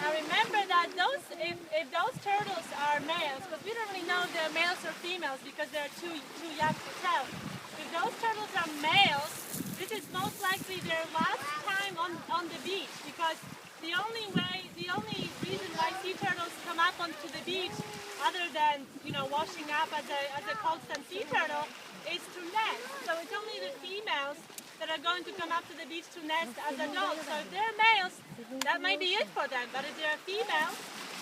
Now remember that if those turtles are males, because we don't really know if they're males or females because they're too young to tell. If those turtles are males, this is most likely their last time on the beach, because the only reason why sea turtles come up onto the beach, other than washing up as a constant sea turtle, is to nest. So it's only the females that are going to come up to the beach to nest as adults. So if they're males, that might be it for them. But if they're females,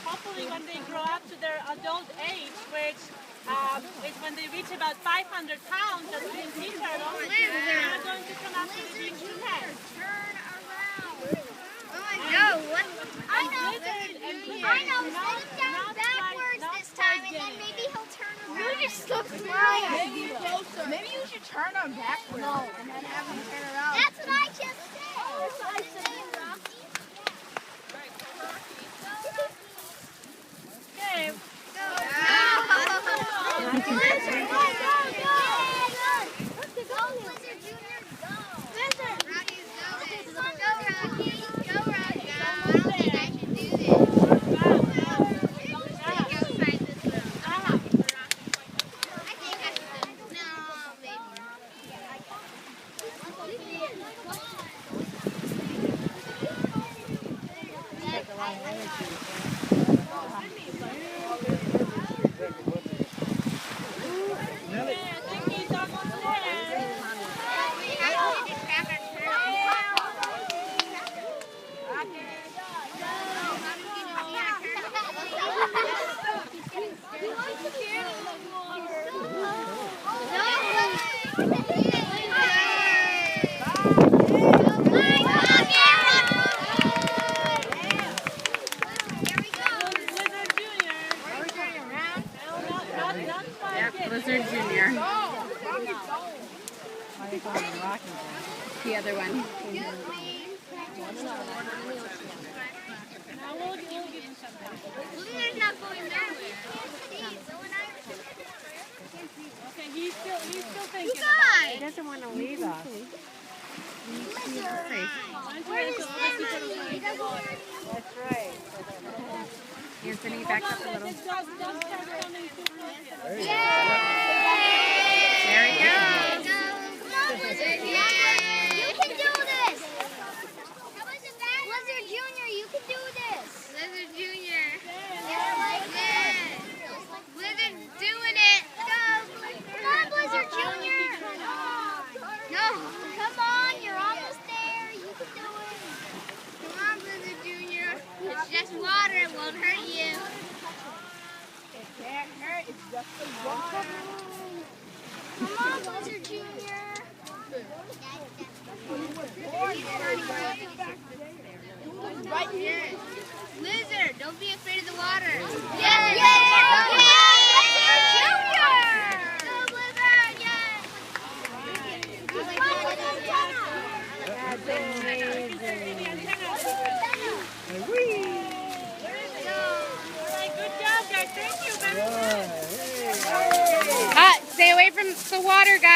hopefully when they grow up to their adult age, which is when they reach about 500 pounds as green sea turtles, they're going to come up to the beach to nest. Turn around. No, what? I know. Set him down backwards this time, and then maybe he'll turn around. You just look smiling. Maybe you should turn him backwards. No, and then have him turn around. That's what I just said. That's what I said, Rocky. Okay. Go. Blizzard, go. Go, Blizzard Junior, go. Blizzard. Rocky's going. Go, Rocky. Go, Rocky. I don't think I should do this. Blizzard Junior. The other one. Now we'll give him some time. Blizzard's not going nowhere. Okay, he's still thinking. You guys! He doesn't want to leave us. Where is Sammy? That's right. Anthony, back up a little. Don't start coming too close. There he goes. Come on, Blizzard. You can do this. Blizzard Junior, you can do this. Blizzard Junior. Blizzard's doing it. Come on, Blizzard Junior. No, come on. You're almost there. You can do it. Come on, Blizzard Junior. It's just water. It won't hurt you. It can't hurt. It's just the water. Come on, Blizzard Junior. Right here. Blizzard, don't be afraid of the water. Yeah. Blizzard Junior. Go, Blizzard. Yes. That's amazing. Alright, good job, guys. Thank you very much. Stay away from the water, guys.